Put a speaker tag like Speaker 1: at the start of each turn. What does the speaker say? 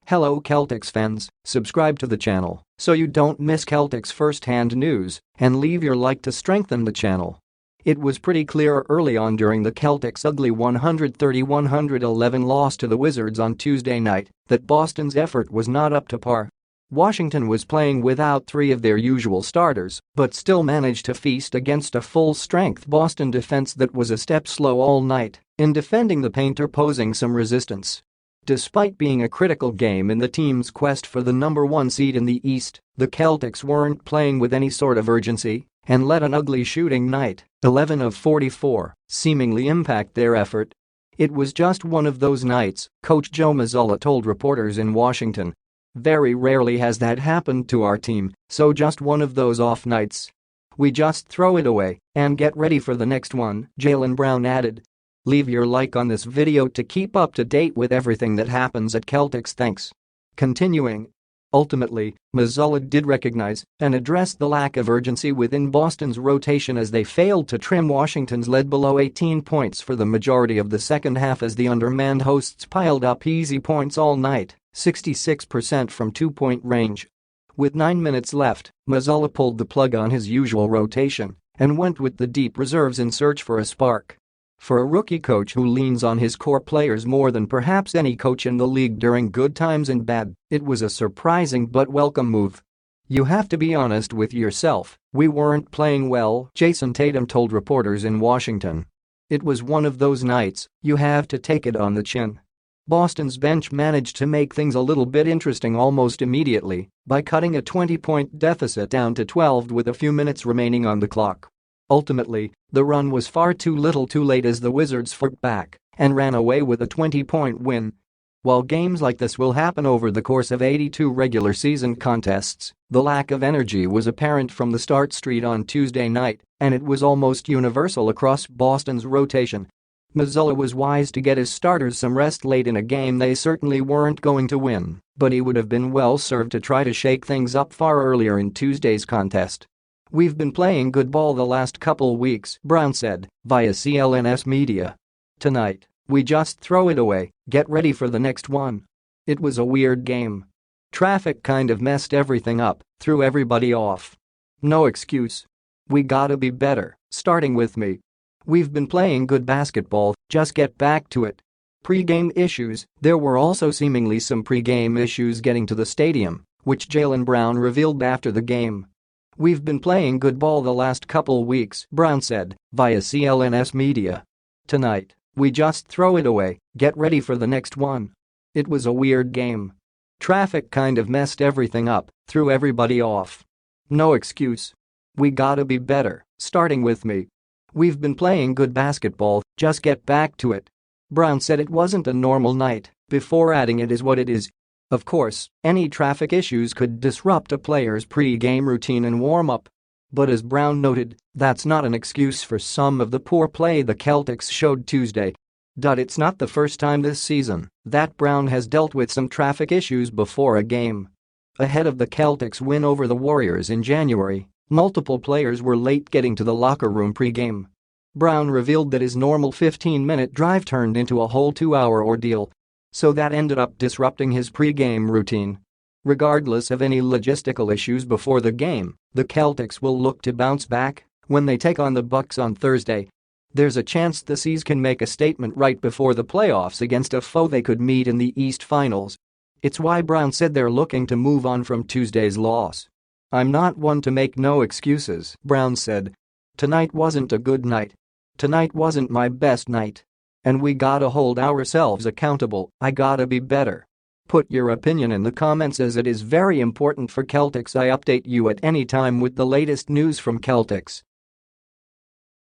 Speaker 1: Hello Celtics fans, subscribe to the channel so you don't miss Celtics first-hand news and leave your like to strengthen the channel. It was pretty clear early on during the Celtics' ugly 130-111 loss to the Wizards on Tuesday night that Boston's effort was not up to par. Washington was playing without three of their usual starters but still managed to feast against a full-strength Boston defense that was a step slow all night in defending the painter, posing some resistance. Despite being a critical game in the team's quest for the number one seed in the East, the Celtics weren't playing with any sort of urgency and let an ugly shooting night, 11 of 44, seemingly impact their effort. It was just one of those nights, Coach Joe Mazzulla told reporters in Washington. Very rarely has that happened to our team, so just one of those off nights. We just throw it away and get ready for the next one, Jaylen Brown added. Leave your like on this video to keep up to date with everything that happens at Celtics. Thanks. Continuing. Ultimately, Mazzulla did recognize and address the lack of urgency within Boston's rotation as they failed to trim Washington's lead below 18 points for the majority of the second half as the undermanned hosts piled up easy points all night, 66% from two-point range. With 9 minutes left, Mazzulla pulled the plug on his usual rotation and went with the deep reserves in search for a spark. For a rookie coach who leans on his core players more than perhaps any coach in the league during good times and bad, it was a surprising but welcome move. You have to be honest with yourself, we weren't playing well, Jason Tatum told reporters in Washington. It was one of those nights, you have to take it on the chin. Boston's bench managed to make things a little bit interesting almost immediately by cutting a 20-point deficit down to 12 with a few minutes remaining on the clock. Ultimately, the run was far too little too late as the Wizards fought back and ran away with a 20-point win. While games like this will happen over the course of 82 regular season contests, the lack of energy was apparent from the start straight on Tuesday night, and it was almost universal across Boston's rotation. Mazzulla was wise to get his starters some rest late in a game they certainly weren't going to win, but he would have been well served to try to shake things up far earlier in Tuesday's contest. We've been playing good ball the last couple weeks, Brown said, via CLNS Media. Tonight, we just throw it away, get ready for the next one. It was a weird game. Traffic kind of messed everything up, threw everybody off. No excuse. We gotta be better, starting with me. We've been playing good basketball, just get back to it. Pre-game issues. There were also seemingly some pre-game issues getting to the stadium, which Jaylen Brown revealed after the game. We've been playing good ball the last couple weeks, Brown said, via CLNS Media. Tonight, we just throw it away, get ready for the next one. It was a weird game. Traffic kind of messed everything up, threw everybody off. No excuse. We gotta be better, starting with me. We've been playing good basketball, just get back to it. Brown said it wasn't a normal night, before adding it is what it is. Of course, any traffic issues could disrupt a player's pre-game routine and warm-up. But as Brown noted, that's not an excuse for some of the poor play the Celtics showed Tuesday. It's not the first time this season that Brown has dealt with some traffic issues before a game. Ahead of the Celtics' win over the Warriors in January, multiple players were late getting to the locker room pre-game. Brown revealed that his normal 15-minute drive turned into a whole 2-hour ordeal. So that ended up disrupting his pre-game routine. Regardless of any logistical issues before the game, the Celtics will look to bounce back when they take on the Bucks on Thursday. There's a chance the C's can make a statement right before the playoffs against a foe they could meet in the East Finals. It's why Brown said they're looking to move on from Tuesday's loss. I'm not one to make no excuses, Brown said. Tonight wasn't a good night. Tonight wasn't my best night. And we gotta hold ourselves accountable, I gotta be better. Put your opinion in the comments as it is very important for Celtics. I update you at any time with the latest news from Celtics.